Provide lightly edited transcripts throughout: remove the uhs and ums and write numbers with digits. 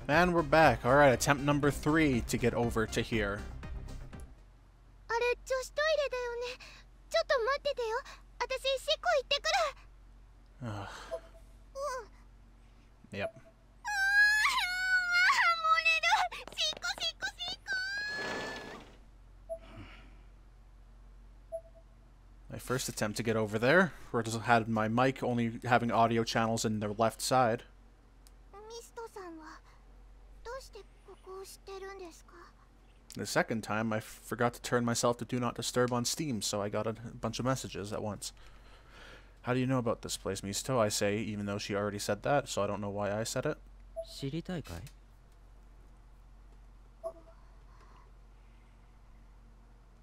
And we're back. Alright, attempt number 3 to get over to here. Ugh. Yep. My first attempt to get over there, where I just had my mic only having audio channels in the left side. The second time, I forgot to turn myself to Do Not Disturb on Steam, so I got a bunch of messages at once. How do you know about this place, Misto? I say, even though she already said that, so I don't know why I said it. 知りたいかい?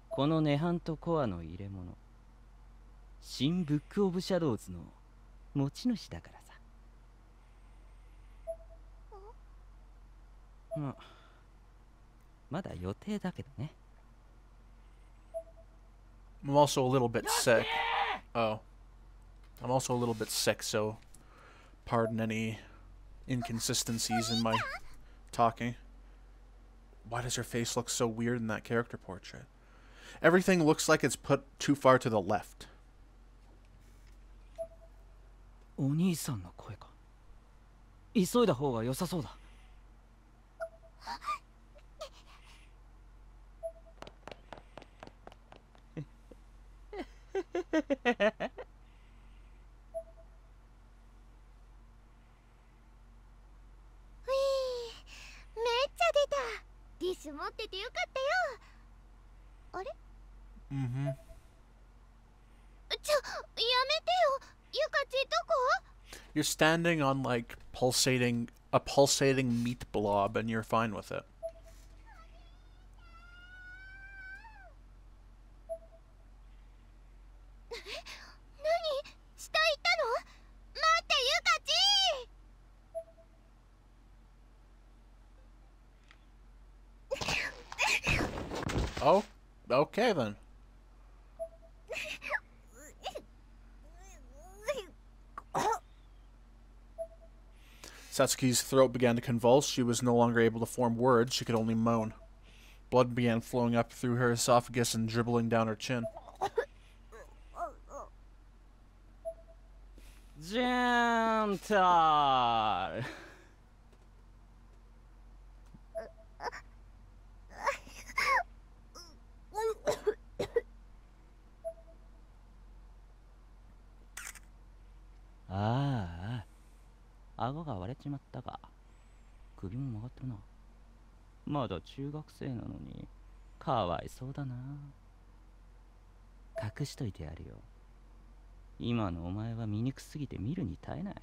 このネハントコアの入れ物、新ブックオブシャドウズの持ち主だからさ。まだ予定だけどね。I'm also a little bit sick. Oh. I'm also a little bit sick, so pardon any inconsistencies in my talking. Why does her face look so weird in that character portrait? Everything looks like it's put too far to the left. お兄さんの声か。急いだ方が良さそうだ。Mm-hmm. You're standing on like a pulsating meat blob and you're fine with it. Oh, okay then. Satsuki's throat began to convulse. She was no longer able to form words. She could only moan. Blood began flowing up through her esophagus and dribbling down her chin. Gentle. Ah. 顎が割れちまったか。首も曲がってるな。まだ中学生なのにかわいそうだな。隠しといてやるよ。今のお前は醜すぎて見るに耐えない。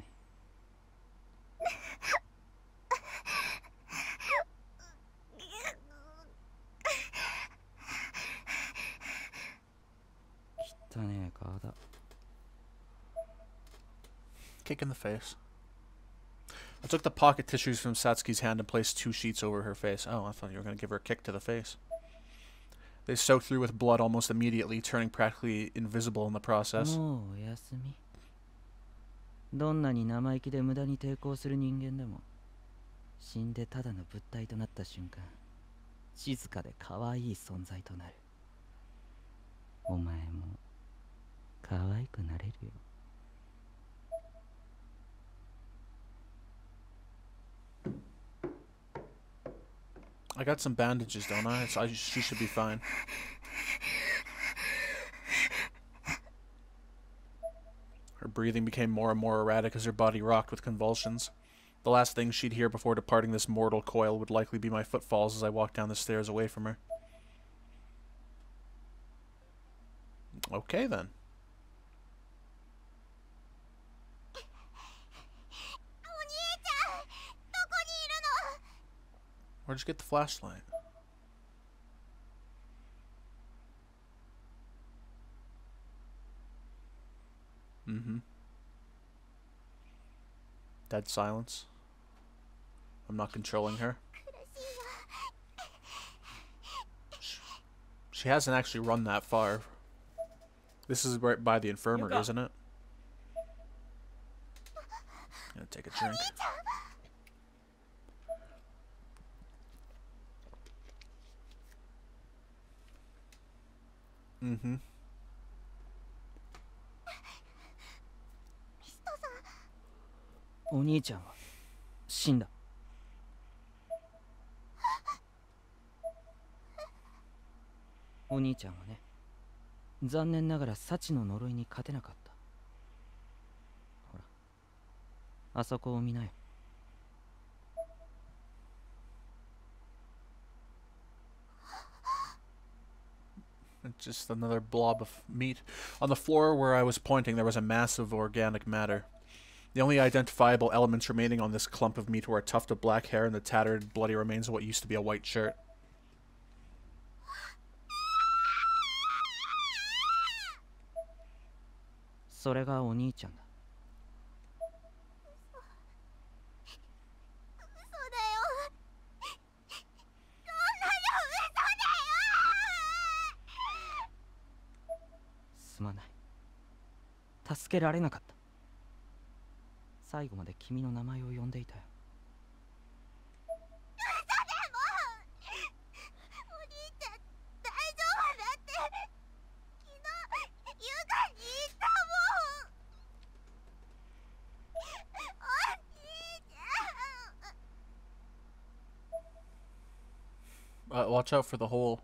汚ねえ顔だ。Kick in the face. I took the pocket tissues from Satsuki's hand and placed 2 sheets over her face. Oh, I thought you were going to give her a kick to the face. They soaked through with blood almost immediately, turning practically invisible in the process. もうおやすみ。どんなに生意気で無駄に抵抗する人間でも、死んでただの物体となった瞬間、静かで可愛い存在となる。お前も可愛くなれるよ。I got some bandages, don't I? She should be fine. Her breathing became more and more erratic as her body rocked with convulsions. The last thing she'd hear before departing this mortal coil would likely be my footfalls as I walked down the stairs away from her. Okay, then. Where'd you get the flashlight? Mm-hmm. Dead silence. I'm not controlling her. She hasn't actually run that far. This is right by the infirmary, isn't it? I'm gonna take a drink. Mm-hmm. お兄ちゃんは死んだ。お兄ちゃんはね、残念ながらサチの呪いに勝てなかった。ほら、あそこを見なよ。Just another blob of meat. On the floor where I was pointing, there was a mass of organic matter. The only identifiable elements remaining on this clump of meat were a tuft of black hair and the tattered, bloody remains of what used to be a white shirt. それがお兄ちゃんだ。すまない。助けられなかった。最後まで君の名前を呼んでいたよ。Watch out for the hole.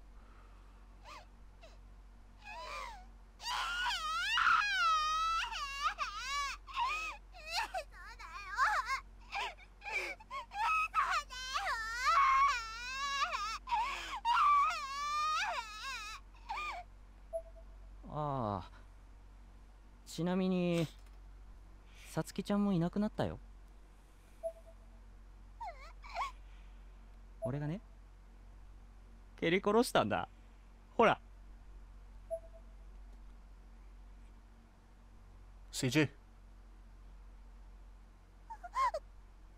Ah. ちなみに、さつきちゃんもいなくなったよ。俺がね、蹴り殺したんだ。ほら。CG.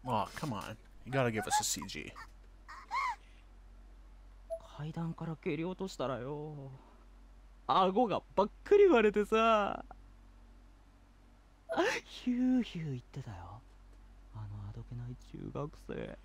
Oh, come on. You gotta give us a CG. 階段から蹴り落としたらよ。顎がばっかり割れてさ。ヒューヒュー言ってたよ。あのあどけない中学生。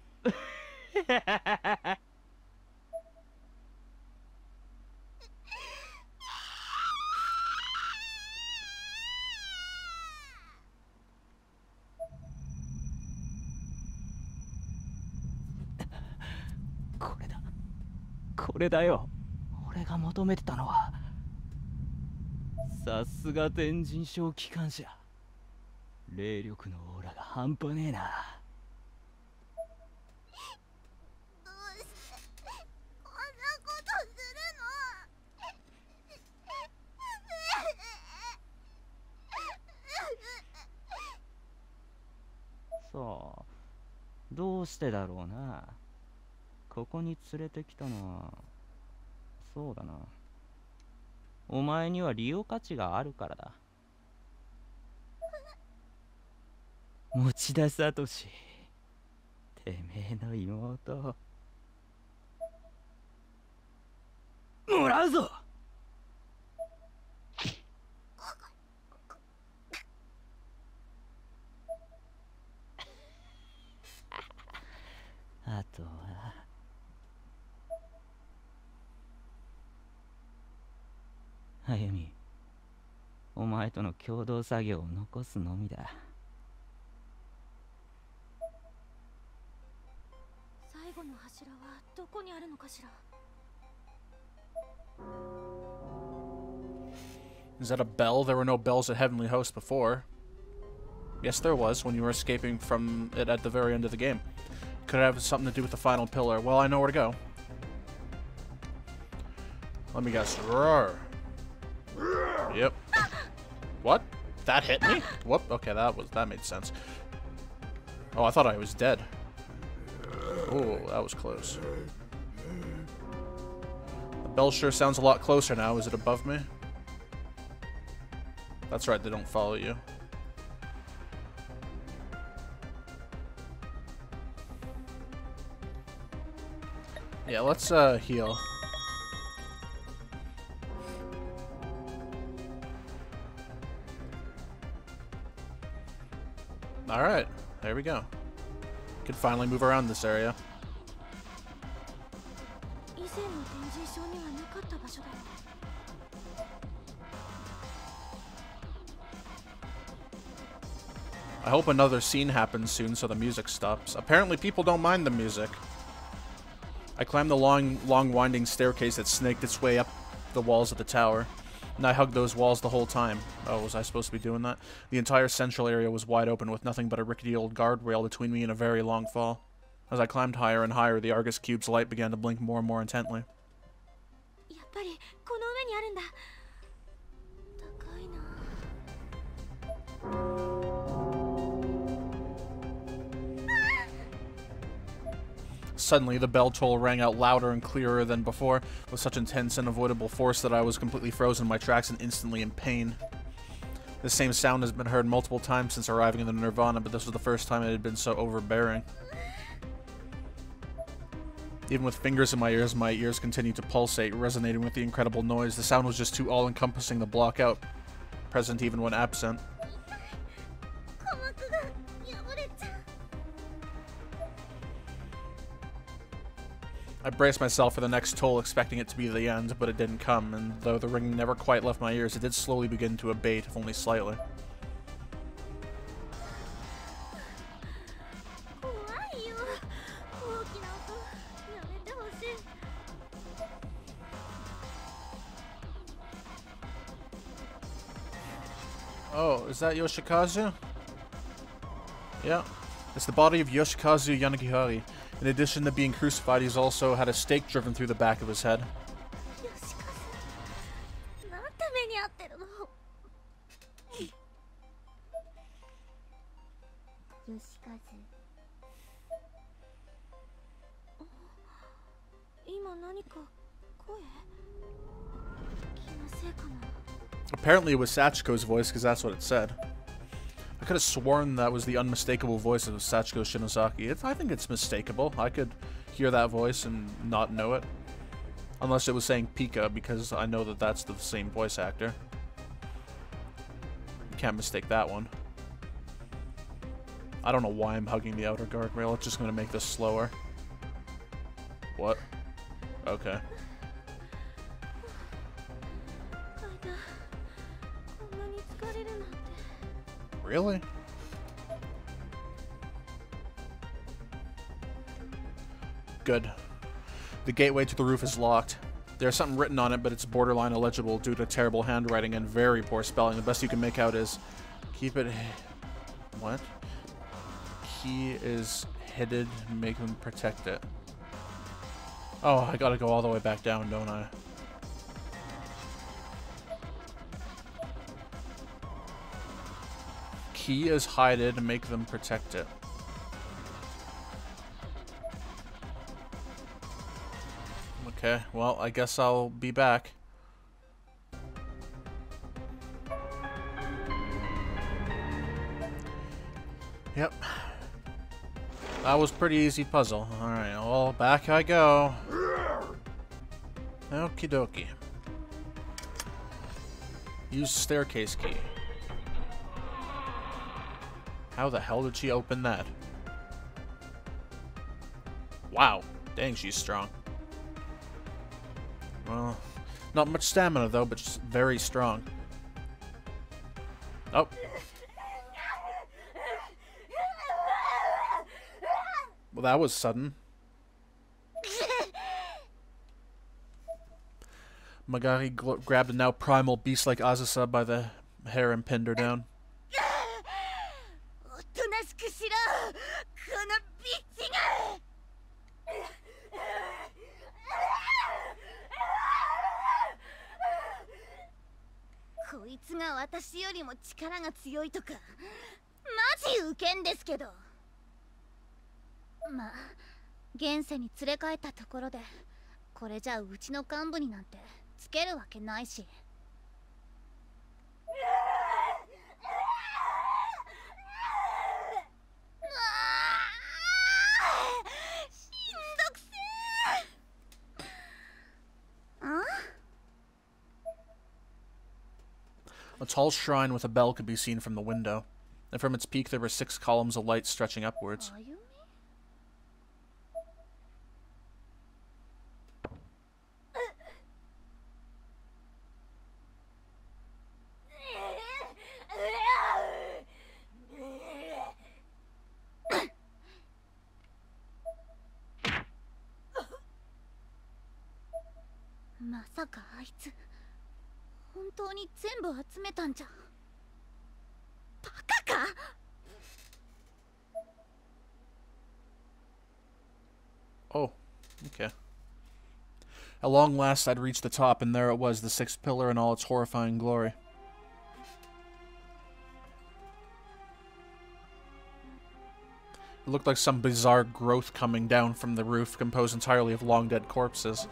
これだ。これだよ。俺が求めてたのは。さすが天神小機関車。霊力のオーラが半端ねえな。どうしてこんなことするの？さあ、どうしてだろうな。ここに連れてきたのは、そうだな。お前には利用価値があるからだ。持田聡、てめえの妹。もらうぞ。あとはあゆみ、お前との共同作業を残すのみだ。最後の柱はどこにあるのかしら。 Is that a bell? There were no bells at Heavenly Host before. Yes, there was when you were escaping from it at the very end of the game. Could it have something to do with the final pillar? Well, I know where to go. Let me guess. Roar. Yep. What? That hit me? Whoop. Okay, that made sense. Oh, I thought I was dead. Oh, that was close. The bell sure sounds a lot closer now. Is it above me? That's right, they don't follow you. Yeah, let's heal. Alright, there we go. Could finally move around this area. 以前の天神症にはなかった場所だよ。I hope another scene happens soon so the music stops. Apparently people don't mind the music. I climbed the long winding staircase that snaked its way up the walls of the tower, and I hugged those walls the whole time. Oh, was I supposed to be doing that? The entire central area was wide open with nothing but a rickety old guardrail between me and a very long fall. As I climbed higher and higher, the Argus Cube's light began to blink more and more intently. やっぱりこの上にあるんだ。高いな。Suddenly, the bell toll rang out louder and clearer than before, with such intense and avoidable force that I was completely frozen in my tracks and instantly in pain. The same sound has been heard multiple times since arriving in the Nirvana, but this was the first time it had been so overbearing. Even with fingers in my ears continued to pulsate, resonating with the incredible noise. The sound was just too all-encompassing to block out, present even when absent. 鼓膜が破れちゃう。 I braced myself for the next toll, expecting it to be the end, but it didn't come, and though the ringing never quite left my ears, it did slowly begin to abate, if only slightly. 怖いよ。大きな音やめてほしい。 Oh, is that Yoshikazu? Yeah. It's the body of Yoshikazu Yanagihari. In addition to being crucified, he's also had a stake driven through the back of his head. よしかず、なんて目に遭ってるの。よしかず。今何か声？気のせいかな。 Apparently it was Sachiko's voice, because that's what it said. I could have sworn that was the unmistakable voice of Sachiko Shinosaki. I think it's mistakable. I could hear that voice and not know it. Unless it was saying Pika, because I know that that's the same voice actor. You can't mistake that one. I don't know why I'm hugging the outer guardrail. It's just going to make this slower. What? Okay. こんなに疲れるなんて。 Really? Good. The gateway to the roof is locked. There's something written on it, but it's borderline illegible due to terrible handwriting and very poor spelling. The best you can make out is... Keep it... What? Key is hidden, make them protect it. Oh, I gotta go all the way back down, don't I? Key is hidden, make them protect it. Okay, well, I guess I'll be back. Yep. That was pretty easy puzzle. Alright, well, back I go. Okie dokie. Use staircase key. How the hell did she open that? Wow. Dang, she's strong. Well, not much stamina though, but just very strong. Oh. Well, that was sudden. Magari grabbed a now primal beast like Azusa by the hair and pinned her down. おとなしくしろ、このビッチが。こいつが私よりも力が強いとか、マジウケんですけど。まあ、現世に連れ帰ったところで、これじゃうちの幹部になんてつけるわけないし。 A tall shrine with a bell could be seen from the window, and from its peak there were 6 columns of light stretching upwards. まさかあいつ本当に全部集めたんじゃ。バカか。 Oh, okay. At long last, I'd reached the top, and there it was, the sixth pillar in all its horrifying glory. It looked like some bizarre growth coming down from the roof, composed entirely of long-dead corpses.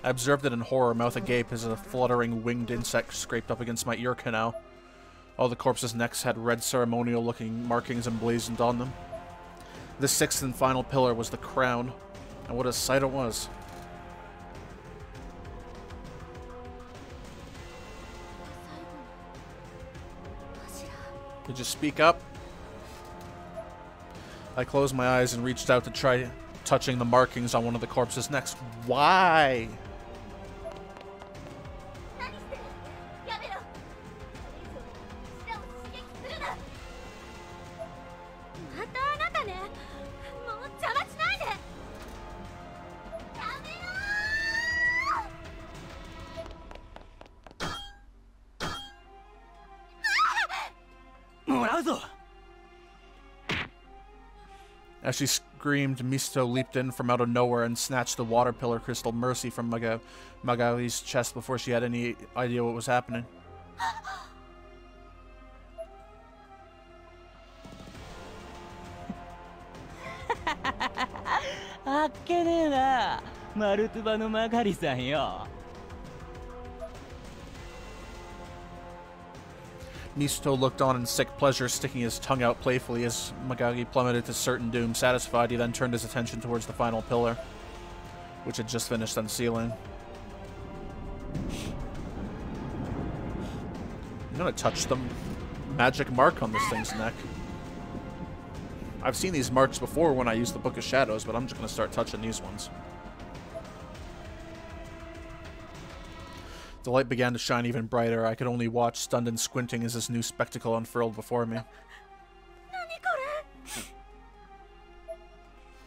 I observed it in horror, mouth agape, as a fluttering winged insect scraped up against my ear canal. All the corpses' necks had red ceremonial-looking markings emblazoned on them. The sixth and final pillar was the crown, and what a sight it was. Could you speak up? I closed my eyes and reached out to try touching the markings on one of the corpses' necks. Why? As she screamed, Misto leaped in from out of nowhere and snatched the water pillar crystal Mercy from Magali's chest before she had any idea what was happening. Misto looked on in sick pleasure, sticking his tongue out playfully as Magagi plummeted to certain doom. Satisfied, he then turned his attention towards the final pillar, which had just finished unsealing. I'm gonna touch the magic mark on this thing's neck. I've seen these marks before when I used the Book of Shadows, but I'm just gonna start touching these ones. The light began to shine even brighter. I could only watch, stunned and squinting, as this new spectacle unfurled before me.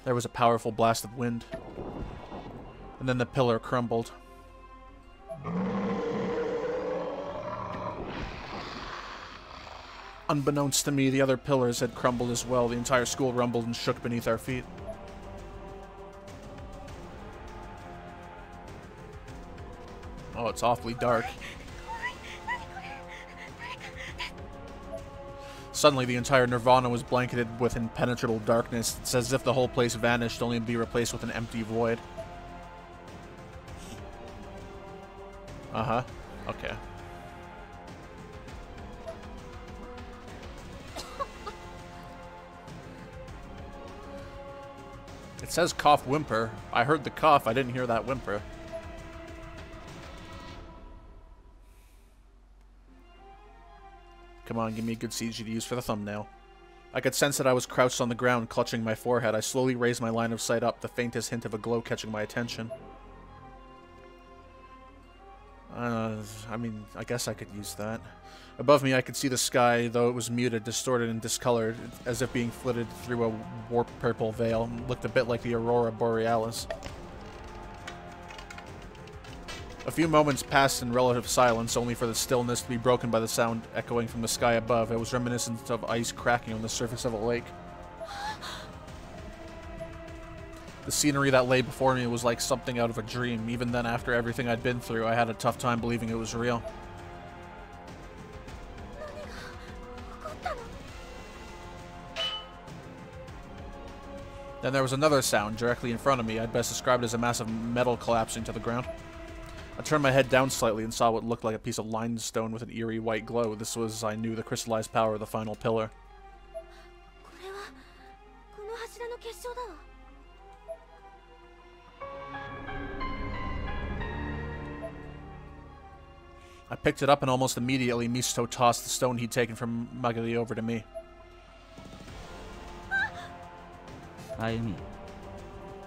There was a powerful blast of wind, and then the pillar crumbled. Unbeknownst to me, the other pillars had crumbled as well. The entire school rumbled and shook beneath our feet. Oh, it's awfully dark. Suddenly, the entire Nirvana was blanketed with impenetrable darkness. It's as if the whole place vanished, only to be replaced with an empty void. Uh-huh. Okay. It says cough whimper. I heard the cough, I didn't hear that whimper. Come on, give me a good CG to use for the thumbnail. I could sense that I was crouched on the ground, clutching my forehead. I slowly raised my line of sight up, the faintest hint of a glow catching my attention. I mean, I guess I could use that. Above me, I could see the sky, though it was muted, distorted, and discolored, as if being flitted through a warped purple veil. It looked a bit like the Aurora Borealis. A few moments passed in relative silence, only for the stillness to be broken by the sound echoing from the sky above. It was reminiscent of ice cracking on the surface of a lake. The scenery that lay before me was like something out of a dream. Even then, after everything I'd been through, I had a tough time believing it was real. Then there was another sound directly in front of me. I'd best describe it as a mass of metal collapsing to the ground. I turned my head down slightly and saw what looked like a piece of limestone with an eerie white glow. This was, I knew, the crystallized power of the final pillar. I picked it up and almost immediately Misto tossed the stone he'd taken from Magali over to me. Ayumi,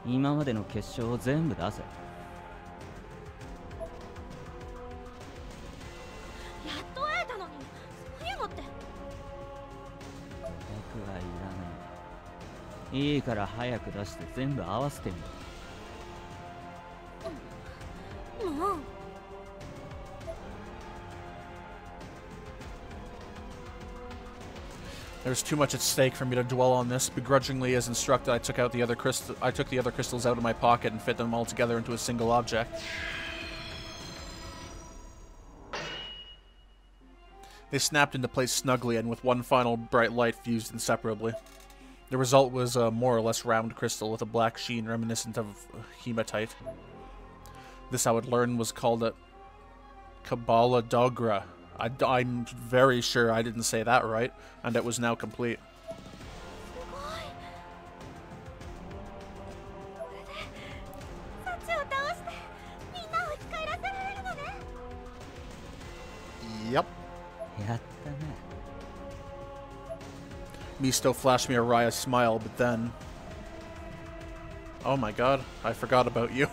今までの結晶を全部出せ。やっと会えたのに、そういうのって。僕はいらない。いいから早く出して全部合わせてみろ。思う。 There's too much at stake for me to dwell on this. Begrudgingly, as instructed, I took the other crystals out of my pocket and fit them all together into a single object. They snapped into place snugly and with one final bright light fused inseparably. The result was a more or less round crystal with a black sheen reminiscent of hematite. This, I would learn, was called a Kabbalah Dogra. I'm very sure I didn't say that right, and it was now complete. Yep. Misto flashed me a wry smile, but then... Oh my god, I forgot about you.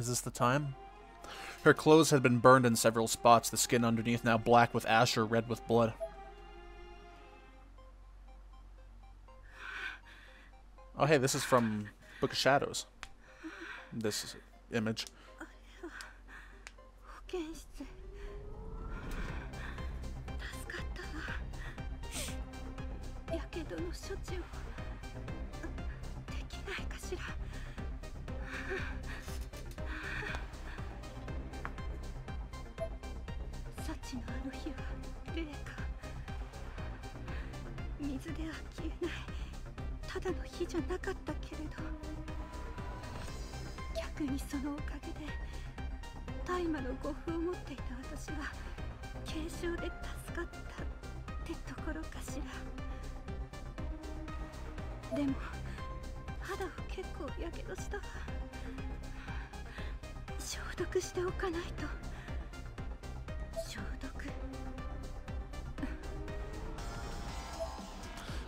Is this the time? Her clothes had been burned in several spots, the skin underneath now black with ash or red with blood. Oh hey, this is from Book of Shadows. This image.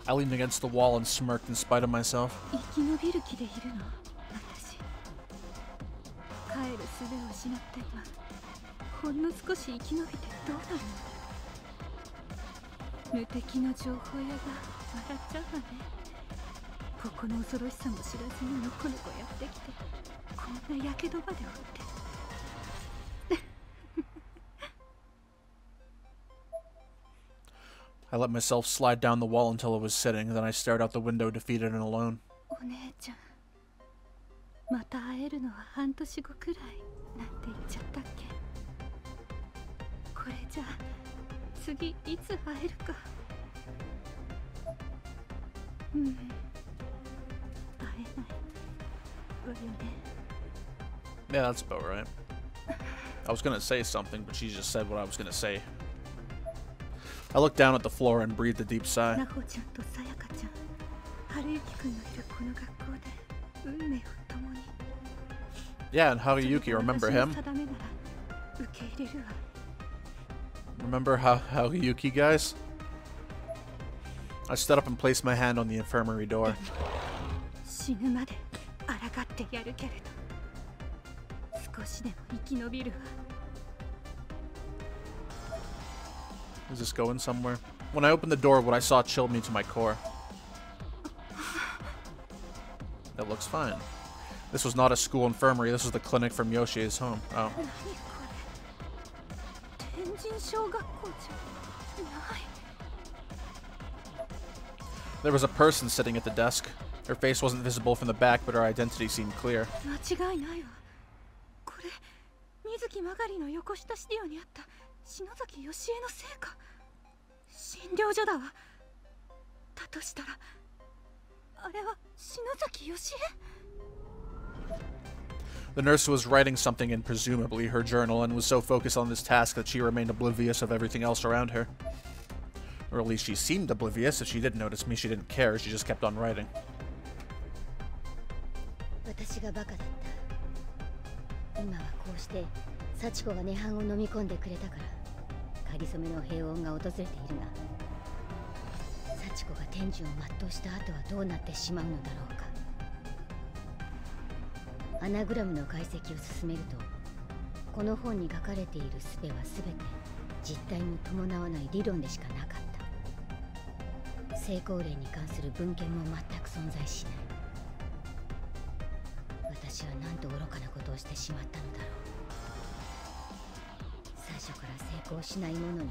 I leaned against the wall and smirked in spite of myself. I let myself slide down the wall until I was sitting, then I stared out the window, defeated and alone. Yeah, that's about right. I was gonna say something, but she just said what I was gonna say. I looked down at the floor and breathed a deep sigh. Yeah, and Haruyuki, remember him? Remember Haruyuki, guys? I stood up and placed my hand on the infirmary door. Is this going somewhere? When I opened the door, what I saw chilled me to my core. That looks fine. This was not a school infirmary, this was the clinic from Yoshi's home. Oh. There was a person sitting at the desk. Her face wasn't visible from the back, but her identity seemed clear. The nurse was writing something in presumably her journal and was so focused on this task that she remained oblivious of everything else around her. Or at least she seemed oblivious. If she didn't notice me, she didn't care. She just kept on writing. Sachikoが涅槃を飲み込んでくれたからかりそめの平穏が訪れているが、幸子が天寿を全うした後はどうなってしまうのだろうか。アナグラムの解析を進めると、この本に書かれている術は全て実体も伴わない理論でしかなかった。成功例に関する文献も全く存在しない。私はなんと愚かなことをしてしまったのだろう。最初から成功しないものに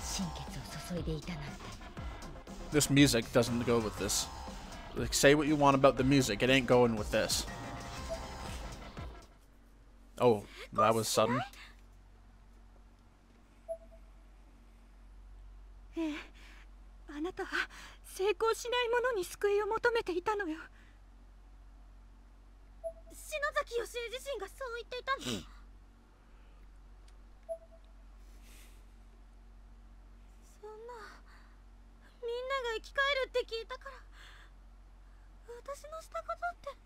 心血を注いでいたなんて。 This music doesn't go with this. Like, say what you want about the music, it ain't going with this. Oh, that was sudden. あなたは成功しない者に救いを求めていたのよ。篠崎義恵自身がそう言っていたの。そんな、みんなが生き返るって聞いたから、私のしたことって。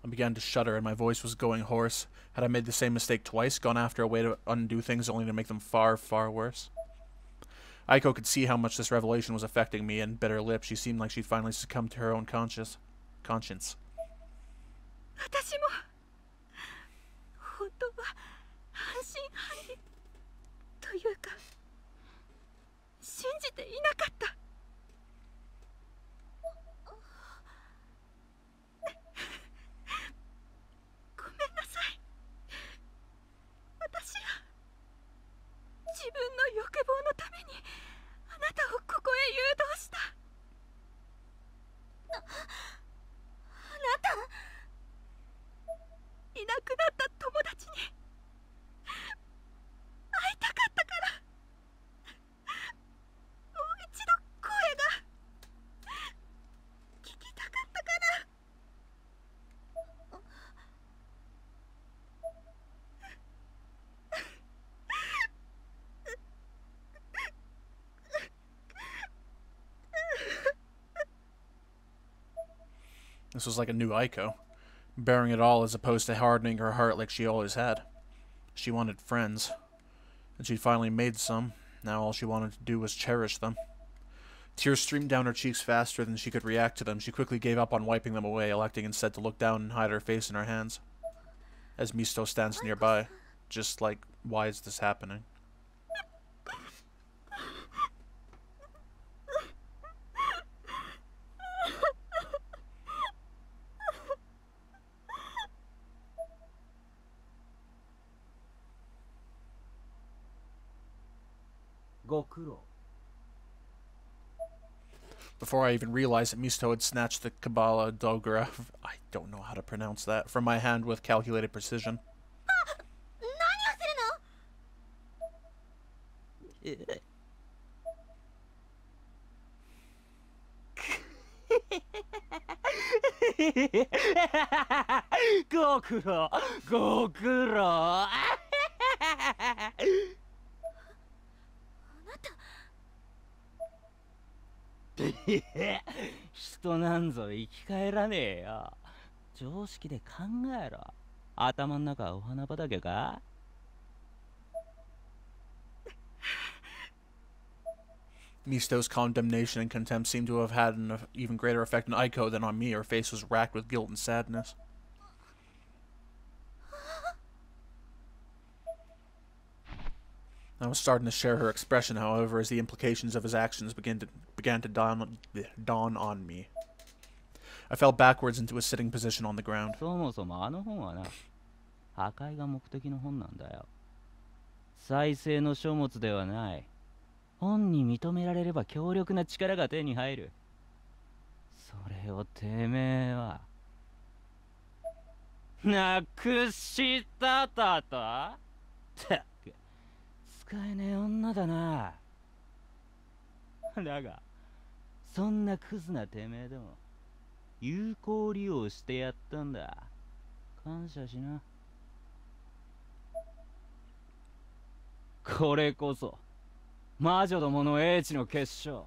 I began to shudder and my voice was going hoarse. Had I made the same mistake twice, gone after a way to undo things only to make them far, far worse? Aiko could see how much this revelation was affecting me, and bit her lip. She seemed like she'd finally succumbed to her own conscience. 私も本当は半信半疑というか信じていなかった。ごめんなさい。私は自分の欲望のためにあなたをここへ誘導した。あなた、いなくなった友達に会いたかったから、もう一度声が聞きたかったから。This was like a new Aiko, bearing it all as opposed to hardening her heart like she always had. She wanted friends, and she'd finally made some. Now all she wanted to do was cherish them. Tears streamed down her cheeks faster than she could react to them. She quickly gave up on wiping them away, electing instead to look down and hide her face in her hands. As Misto stands nearby, just like, why is this happening? Before I even realized that Misto had snatched the Kabbalah Dogra, I don't know how to pronounce that, from my hand with calculated precision. ご苦労、ご苦労。あなた。人なんぞ生き返らねえよ。常識で考えろ。頭ん中はお花畑か？ Misto's condemnation and contempt seemed to have had an even greater effect on Aiko than on me. Her face was racked with guilt and sadness. I was starting to share her expression, however, as the implications of his actions began to dawn on me. I fell backwards into a sitting position on the ground. そもそもあの本はな、破壊が目的の本なんだよ。再生の書物ではない。本に認められれば強力な力が手に入る。それをてめえはなくしただと？たく使えねえ女だな。だがそんなクズなてめえでも有効利用してやったんだ。感謝しな。これこそ魔女どもの英知の結晶。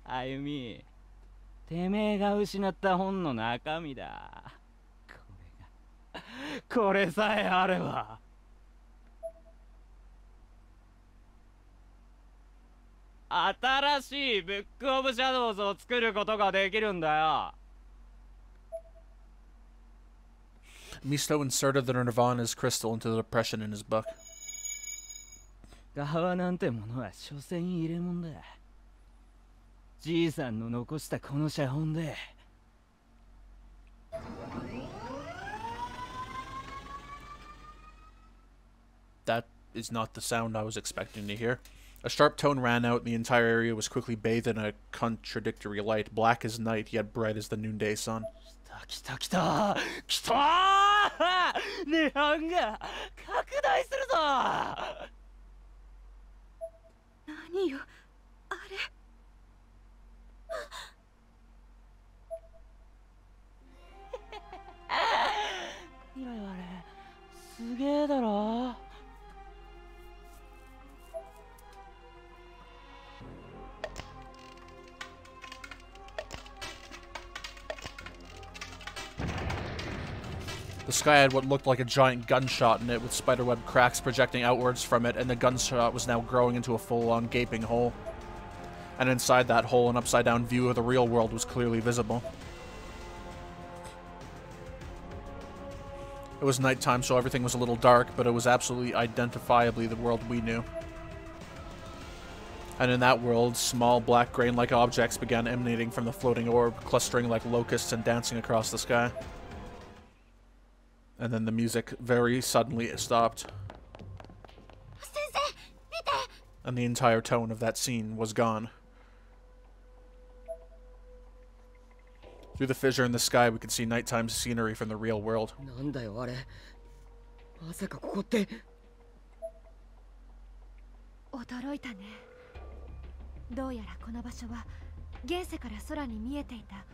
歩み、てめえが失った本の中身だ。これさえあれば。新しいブックオブシャドウズを作ることができるんだよ。Misto inserted the Nirvana's crystal into the depression in his book. ガワなんてものは所詮入れ物だ。じいさんの残したこの写本で。That is not the sound I was expecting to hear. A sharp tone ran out, and the entire area was quickly bathed in a contradictory light, black as night, yet bright as the noonday sun. 来た来た来た涅槃が拡大するぞ。何よあれ。見ろよあれ、すげえだろ。The sky had what looked like a giant gunshot in it, with spiderweb cracks projecting outwards from it, and the gunshot was now growing into a full-on gaping hole. And inside that hole, an upside-down view of the real world was clearly visible. It was nighttime, so everything was a little dark, but it was absolutely identifiably the world we knew. And in that world, small black grain-like objects began emanating from the floating orb, clustering like locusts and dancing across the sky. And then the music very suddenly stopped. And the entire tone of that scene was gone. Through the fissure in the sky, we could see nighttime scenery from the real world. なんだよあれ。まさかここって。驚いたね。どうやらこの場所は現世から空に見えていた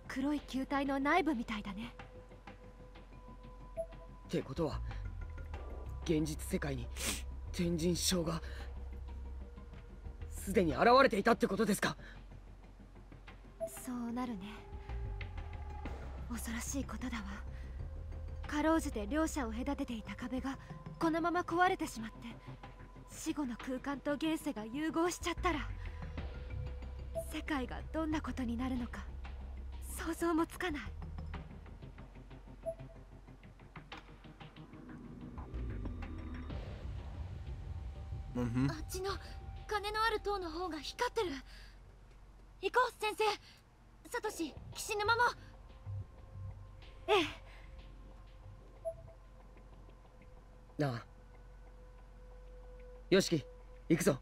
黒い球体の内部みたいだね。ってことは現実世界に天神将がすでに現れていたってことですか。そうなるね。恐ろしいことだわ。かろうじて両者を隔てていた壁がこのまま壊れてしまって、死後の空間と現世が融合しちゃったら、世界がどんなことになるのか想像もつかない。あっちの金のある塔の方が光ってる。行こう先生。サトシ、岸沼も。ええ。なあよしき行くぞ。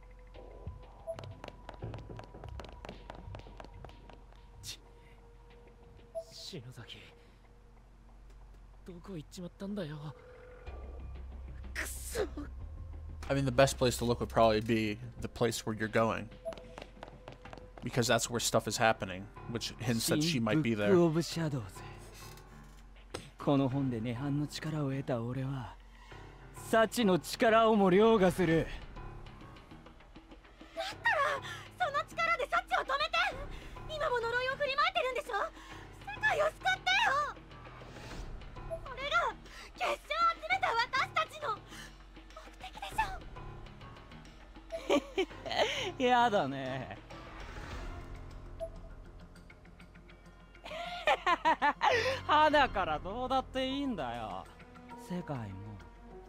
篠崎どこ行っちまったんだよ。くそ。I mean, the best place to look would probably be the place where you're going. Because that's where stuff is happening, which hints that she might be there. この本で涅槃の力を得た俺は、幸の力をも凌駕する。だったら、その力で幸を止めて。今も呪いを振りまいてるんでしょ。世界を救ってよ。それが結晶を集めた私たちの目的でしょ。やだね。花からどうだっていいんだよ。世界も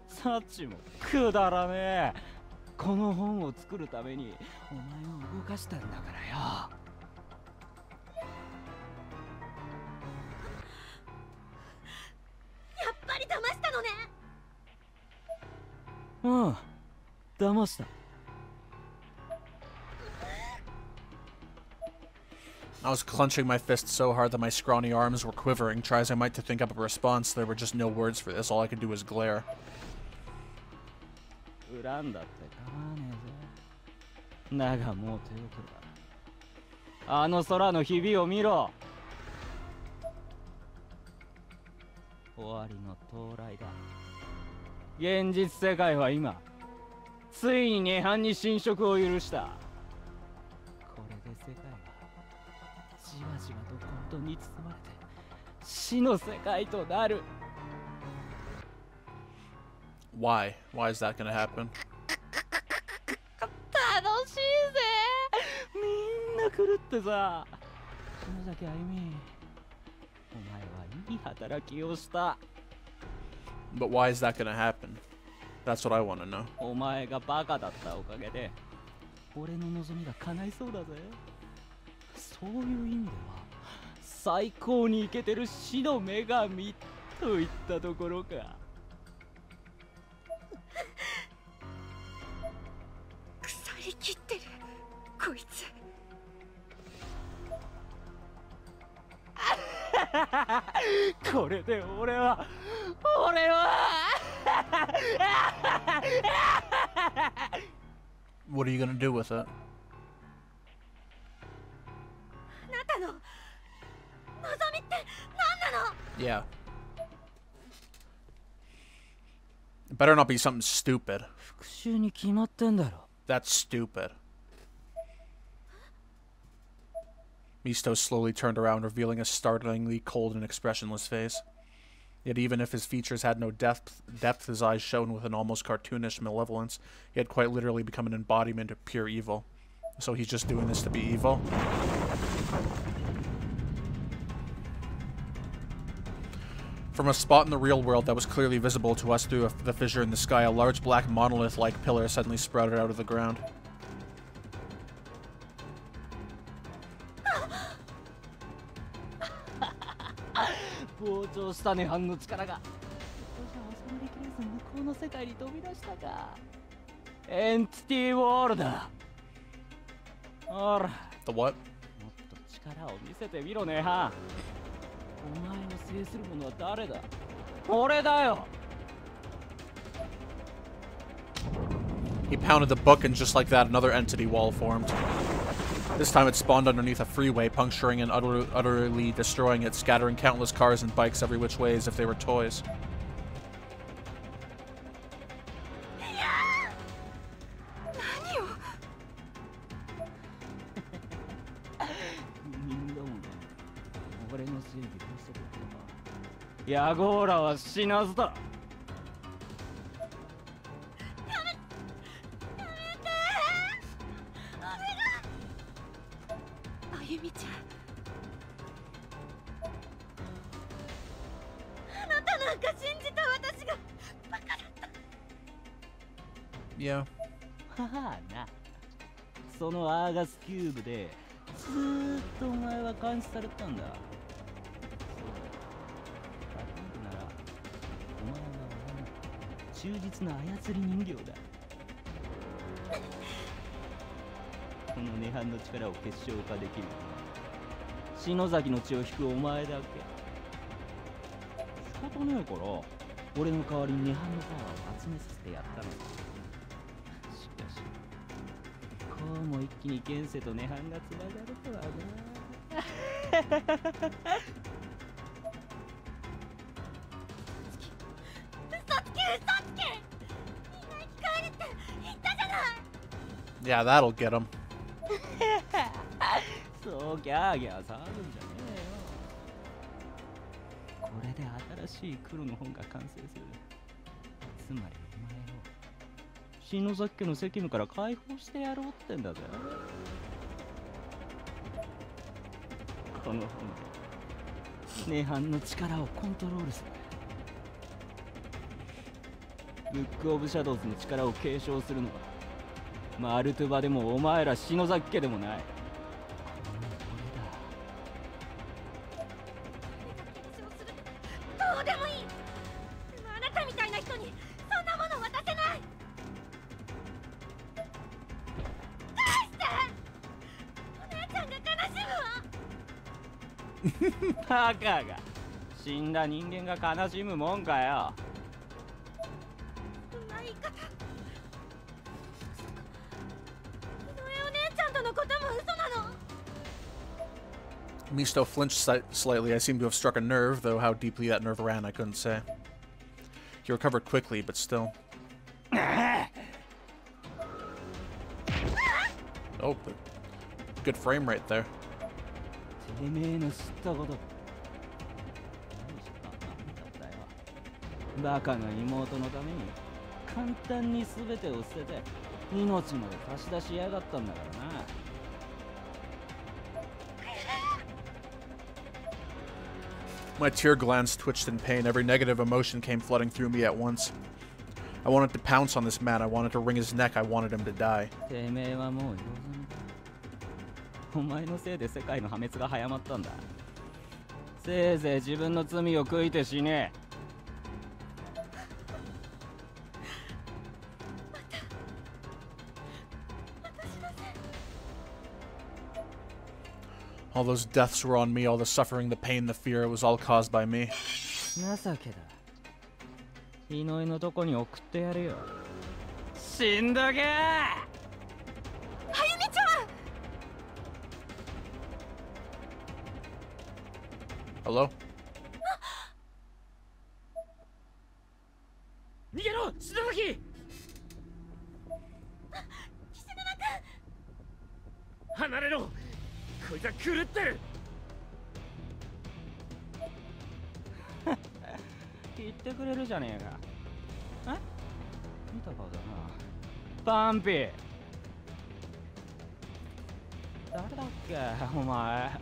サッチもくだらねえ。この本を作るためにお前を動かしたんだからよ。やっぱり騙したのね。うん、騙した。I was clenching my fists so hard that my scrawny arms were quivering. Try as I might to think up a response, there were just no words for this. All I could do was glare. 恨んだって構わねえぜ。だがもう手遅れだ。あの空のひびを見ろ。終わりの到来だ。現実世界は今ついに涅槃に侵食を許した。これで世界はじわじわと混沌に包まれて死の世界となる。Why? Why is that gonna happen? 楽しいぜ。みんな狂ってさ。篠崎あゆみ、お前はいい働きをした。But why is that gonna happen? That's what I want to know. お前がバカだったおかげで俺の望みが叶いそうだぜ。そういう意味では最高にイケてる死の女神といったところか。腐りきってるこいつ。これで俺はWhat are you gonna do with it? あなたの望みって何なの？ Yeah. It better not be something stupid. 復讐に決まってんだろ。 That's stupid. Misto slowly turned around, revealing a startlingly cold and expressionless face. Yet even if his features had no depth, his eyes shone with an almost cartoonish malevolence. He had quite literally become an embodiment of pure evil. So he's just doing this to be evil? From a spot in the real world that was clearly visible to us through the fissure in the sky, a large black monolith-like pillar suddenly sprouted out of the ground. 膨張した涅槃の力が。じゃあ収まりきれず向こうの世界に飛び出したか。エンティティウォールだ。ほら。The what? もっと力を見せてみろ涅槃。お前を制する者は誰だ？俺だよ。He pounded the book, and just like that, another entity wall formed. This time it spawned underneath a freeway, puncturing and utterly destroying it, scattering countless cars and bikes every which way as if they were toys. 何を？人どもね、俺の正義で嘘と言えば、ヤゴーラは死なずだ。ゆみちゃん、あなたなんか信じた私がバカだった。Yeah. ははな。そのアーガスキューブでずーっとお前は監視されたんだ。そう。例えるなら、お前は俺の忠実な操り人形だ。この涅槃の力を結晶化できる篠崎の血を引くお前だけ。仕方ねえから俺の代わりに涅槃のパワーを集めさせてやったのだ。しかしこうも一気に現世と涅槃がつながるとはな。嘘つけみんな生き返るって言ったじゃない。 Yeah, that'll get him. そうギャーギャー騒ぐんじゃねえよ。これで新しい黒の本が完成する。つまりお前を篠崎家の責務から解放してやろうってんだぜ。この本で涅槃の力をコントロールする。ブックオブシャドウズの力を継承するのはマルトゥバでもお前ら篠崎家でもない。どうでもいい。でもあなたみたいな人にそんなもの渡せない。返して。お姉ちゃんが悲しむわ。バカが死んだ人間が悲しむもんかよ。そんな言い方。お姉ちゃんとのことも嘘なの。 Misto flinched slightly. I seemed to have struck a nerve, though how deeply that nerve ran I couldn't say. He recovered quickly, but still. Oh, good frame rate there. てめえの知ったこと。バカな妹のために簡単に全てを捨てて命まで貸し出しやがったんだからな。My tear glands twitched in pain. Every negative emotion came flooding through me at once. I wanted to pounce on this man. I wanted to wring his neck. I wanted him to die. てめえはもう用済みだ。お前のせいで世界の破滅が早まったんだ。せいぜい自分の罪を悔いて死ね。All those deaths were on me. All the suffering, the pain, the fear. It was all caused by me. 情けだ。井上のとこに送ってやるよ。死んだけー。あゆみちゃん。Hello? 逃げろ、篠崎。岸沼離れろ。こいつは狂ってる。言ってくれるじゃねえか。え？見た顔だな。パンピー。誰だっけ、お前。や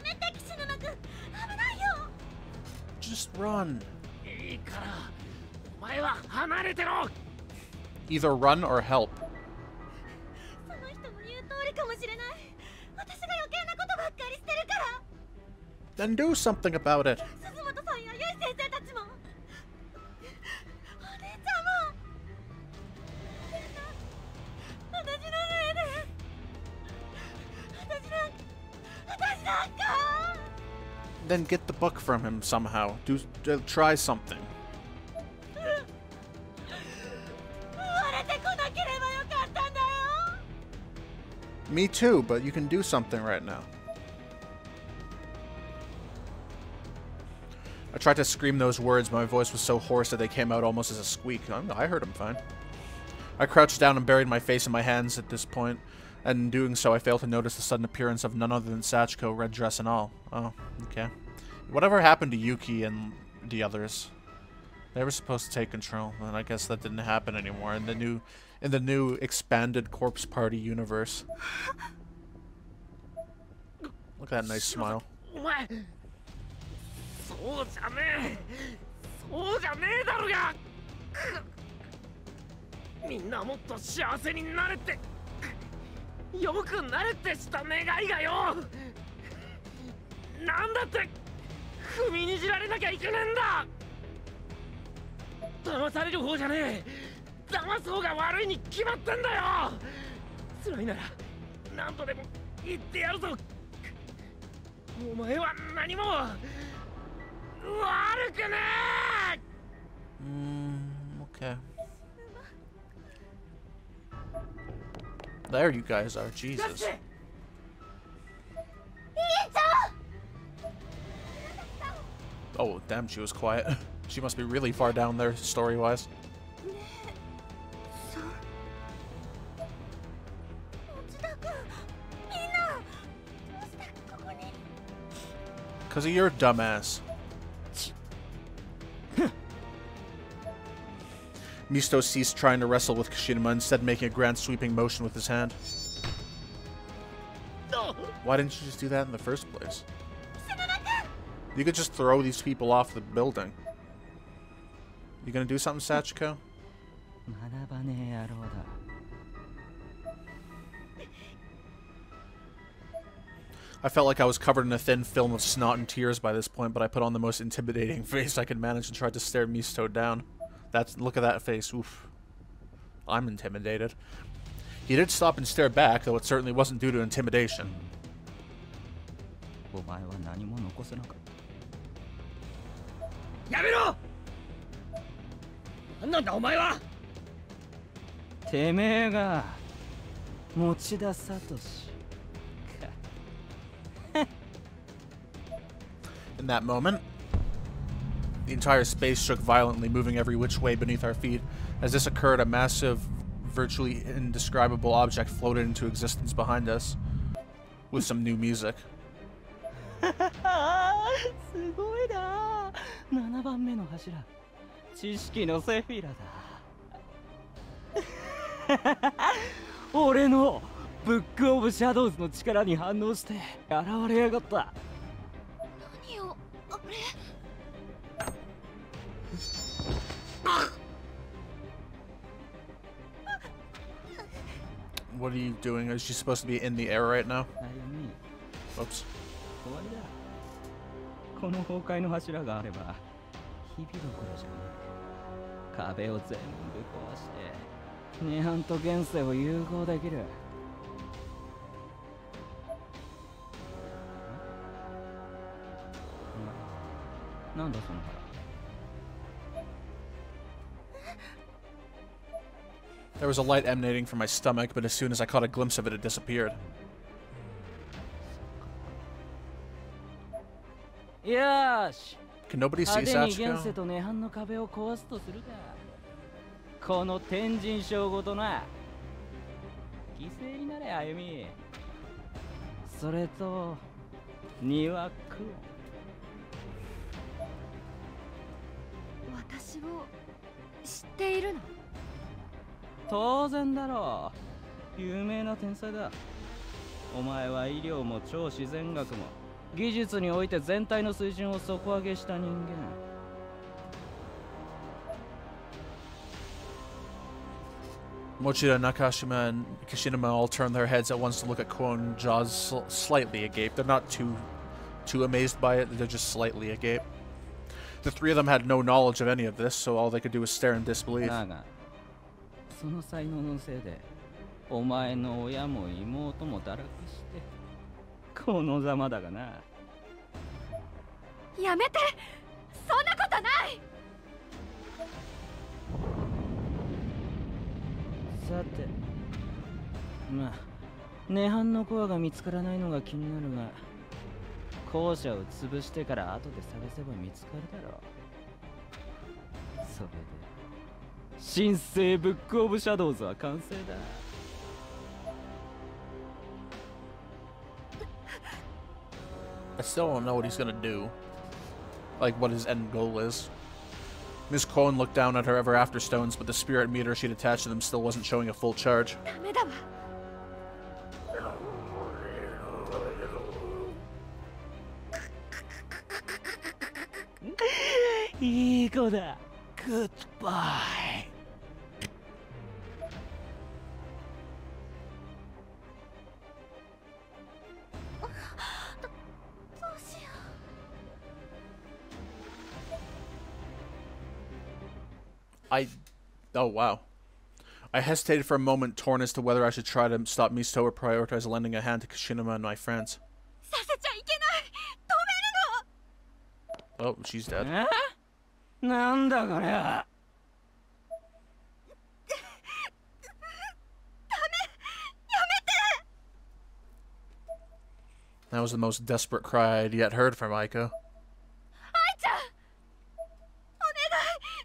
めて、岸沼君。危ないよ。Just run. いいから、お前は離れてろ。Either run or help. その人の言う通りかもしれない。私が余計なことばっかりしてるから。Then do something about it. 鈴本さんやゆい先生たちも。お姉ちゃんも。みんな、私のせいで。私なんか。Then get the book from him somehow. Try something. 割れてこなければよかったんだよ。Me too, but you can do something right now. I tried to scream those words, but my voice was so hoarse that they came out almost as a squeak. I heard him fine. I crouched down and buried my face in my hands at this point, and in doing so I failed to notice the sudden appearance of none other than Sachiko, red dress and all. Oh, okay. Whatever happened to Yuki and the others? They were supposed to take control, and I guess that didn't happen anymore in the new expanded Corpse Party universe. Look at that nice smile. お前、そうじゃねえ。そうじゃねえだろが。みんなもっと幸せになれって、よくなれってした願いがよ。なんだって踏みにじられなきゃいけねえんだ。騙される方じゃねえ。騙す方が悪いに決まってんだよ。辛いなら何とでも言ってやるぞ。お前は何も悪くねえ。Okay. There you guys are, Jesus. Oh, damn, she was quiet. She must be really far down there, story-wise. Because of your dumbass. Misto ceased trying to wrestle with Kishinuma, instead making a grand sweeping motion with his hand. Why didn't you just do that in the first place? You could just throw these people off the building. You gonna do something, Sachiko? I felt like I was covered in a thin film of snot and tears by this point, but I put on the most intimidating face I could manage and tried to stare Misto down. Look at that face. Oof. I'm intimidated. He did stop and stare back, though it certainly wasn't due to intimidation. お前は何も残せなかった。やめろ。なんだお前は。てめえが持田聡か。In that moment, the entire space shook violently, moving every which way beneath our feet. As this occurred, a massive, virtually indescribable object floated into existence behind us, with some new music. すごいな。7番目の柱、知識のセフィラだ。俺のブックオブシャドウズの力に反応して現れやがった。何をあれ。What are you doing? Is she supposed to be in the air right now? あやみ、 Oops. 終わりだ。この崩壊の柱があれば日々どころじゃない。壁を全部壊して涅槃と現世を融合できる。なんだその腹。There was a light emanating from my stomach, but as soon as I caught a glimpse of it, it disappeared. よーし。 Can nobody see 派手に現世 Sachiko? と涅槃の壁を壊すとするか。この天神賞ごとな。犠牲になれ歩み。それと庭クオン。私を知っているの？当然だろう。有名な天才だ。お前は医療も超自然学も技術において全体の水準を底上げした人間。Mochida, Nakashima, and Kishinuma all turn their heads at once to look at Kwon, jaws slightly agape. They're not too amazed by it, they're just slightly agape. The three of them had no knowledge of any of this, so all they could do was stare in disbelief. だが、その才能のせいで、お前の親も妹も堕落して、このざまだがな。やめて、そんなことない。さて、まあ、涅槃のコアが見つからないのが気になるが、校舎を潰してから後で探せば見つかるだろう。それで、新生ブックオブシャドウズは完成だ。I still don't know what he's gonna do. Like, what his end goal is. Miss Kwon looked down at her ever after stones, but the spirit meter she'd attached to them still wasn't showing a full charge. ダメだわ。いい子だ。グッバイ。どうしよう。Oh, wow. I hesitated for a moment, torn as to whether I should try to stop Misto or prioritize lending a hand to Kishinuma and my friends. させちゃいけない。止めるの。 Oh, she's dead. なんだこれは。That was the most desperate cry I'd yet heard from Aiko. 愛ちゃん、お願い、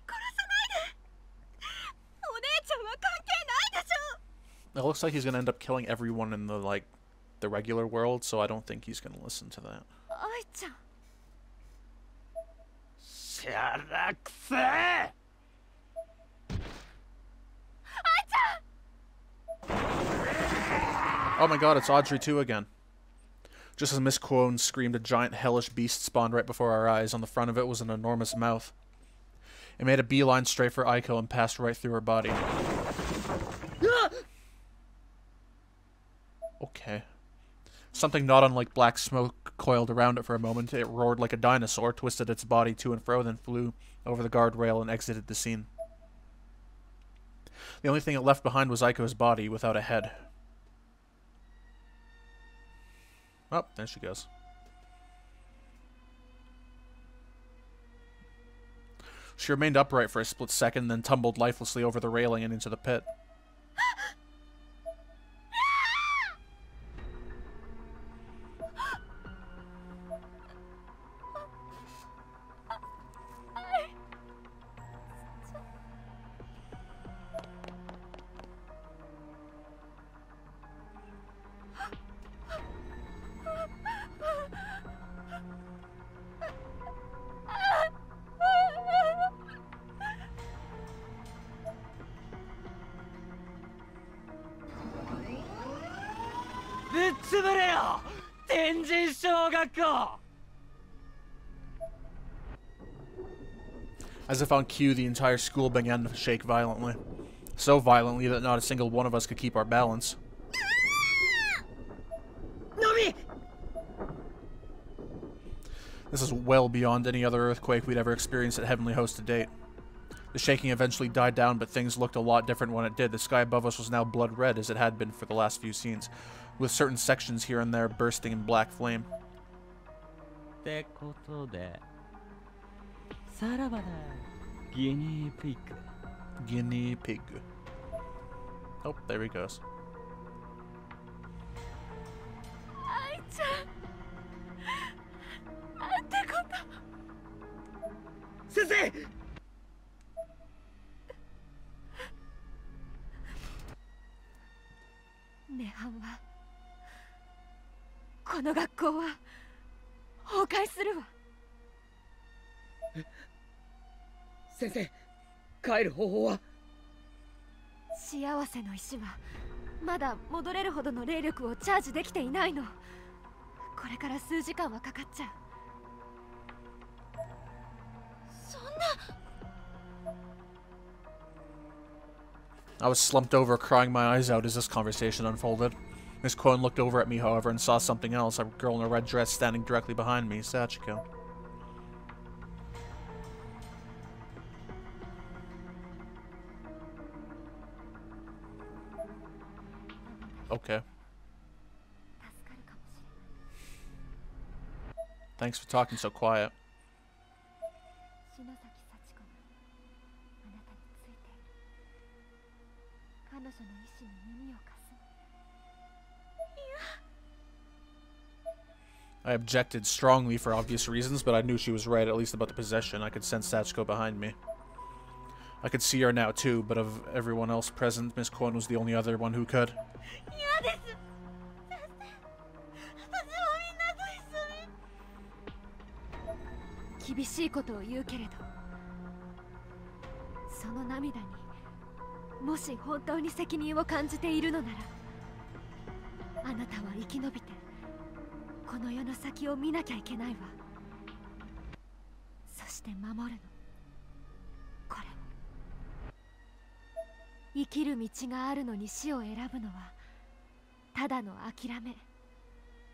殺さないで。お姉ちゃんは関係ないでしょ。 It looks like he's gonna end up killing everyone in the regular world, so I don't think he's gonna listen to that. 愛ちゃん。しゃらくせえ。愛ちゃん。 Oh my god, it's Audrey 2 again. Just as Miss Kwon screamed, a giant hellish beast spawned right before our eyes. On the front of it was an enormous mouth. It made a beeline straight for Aiko and passed right through her body. Okay. Something not unlike black smoke coiled around it for a moment. It roared like a dinosaur, twisted its body to and fro, then flew over the guardrail and exited the scene. The only thing it left behind was Aiko's body, without a head. Oh, there she goes. She remained upright for a split second, then tumbled lifelessly over the railing and into the pit. 潰れよ天神小学校 As if on cue, the entire school began to shake violently. So violently that not a single one of us could keep our balance. This is well beyond any other earthquake we'd ever experienced at Heavenly Host to date. The shaking eventually died down, but things looked a lot different when it did. The sky above us was now blood red, as it had been for the last few scenes, with certain sections here and there bursting in black flame. ってことでさらばだギニーピッグ Guinea pig. Oh, there he goes. 愛ちゃんなんてこと先生涅槃はこの学校は崩壊するわ先生帰る方法は幸せの石はまだ戻れるほどの霊力をチャージできていないのこれから数時間はかかっちゃうそんな I was slumped over, crying my eyes out as this conversation unfolded. Miss Cohen looked over at me, however, and saw something else, a girl in a red dress standing directly behind me, Sachiko. Okay. Thanks for talking so quiet. 篠崎幸子があなたについている彼女の意志に耳を貸す I objected strongly for obvious reasons, but I knew she was right, at least about the possession. I could sense Sachiko behind me. I could see her now, too, but of everyone else present, Miss Cohen was the only other one who could. 嫌です先生私はみんなと一緒に厳しいことを言うけれどその涙にもし本当に責任を感じているのならあなたは生き延びてこの世の先を見なきゃいけないわそして守るのこれを生きる道があるのに死を選ぶのはただの諦め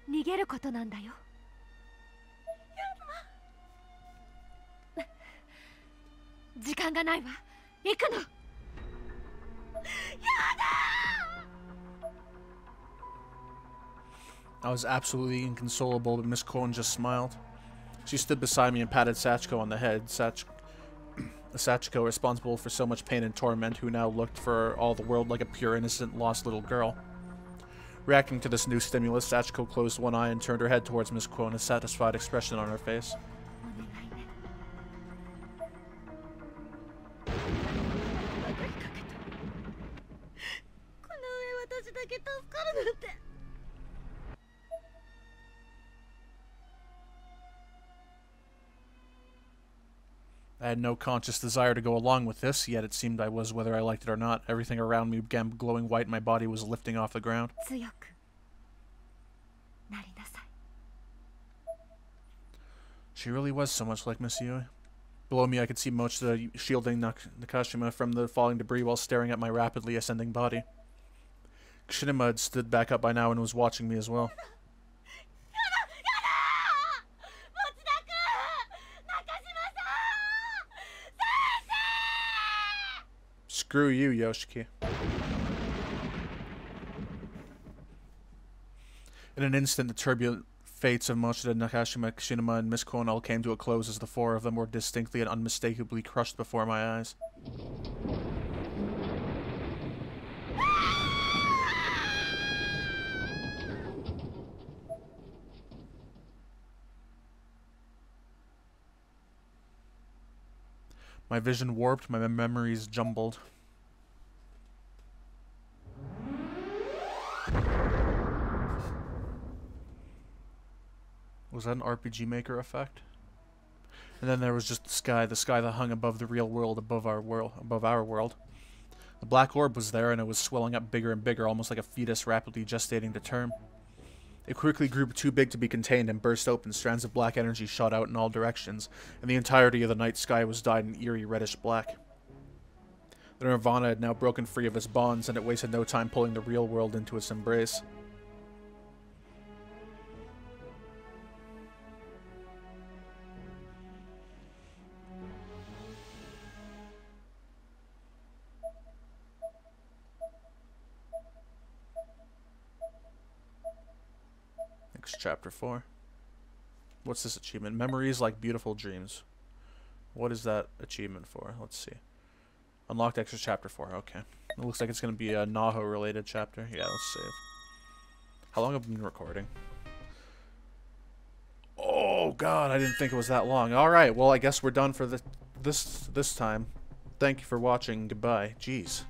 逃げることなんだよ時間がないわ行くの I was absolutely inconsolable, but Miss Cohen just smiled. She stood beside me and patted Sachiko on the head. Sachiko, responsible for so much pain and torment, who now looked for all the world like a pure, innocent, lost little girl. Reacting to this new stimulus, Sachiko closed one eye and turned her head towards Miss Cohen, a satisfied expression on her face. この上私だけ助かるなんて I had no conscious desire to go along with this, yet it seemed I was whether I liked it or not. Everything around me began glowing white and my body was lifting off the ground. 強くなりなさい She really was so much like Miss Yui. Below me I could see Mochida shielding Nakashima from the falling debris while staring at my rapidly ascending body. Kushinima had stood back up by now and was watching me as well. Screw you, Yoshiki. In an instant, the turbulent fates of Mochida, Nakashima, Kushinima, and Miss Kono all came to a close as the four of them were distinctly and unmistakably crushed before my eyes. My vision warped, my memories jumbled. Was that an RPG Maker effect? And then there was just the sky that hung above the real world, above our world. The black orb was there, and it was swelling up bigger and bigger, almost like a fetus rapidly gestating to term. It quickly grew too big to be contained and burst open. Strands of black energy shot out in all directions, and the entirety of the night sky was dyed in eerie reddish black. The Nirvana had now broken free of its bonds, and it wasted no time pulling the real world into its embrace. Next, chapter 4. What's this achievement? Memories like beautiful dreams. What is that achievement for? Let's see. Unlocked extra chapter 4. Okay. It looks like it's going to be a Naho related chapter. Yeah, let's save. How long have I been recording? Oh god, I didn't think it was that long. Alright, well I guess we're done for this time. Thank you for watching. Goodbye. Jeez.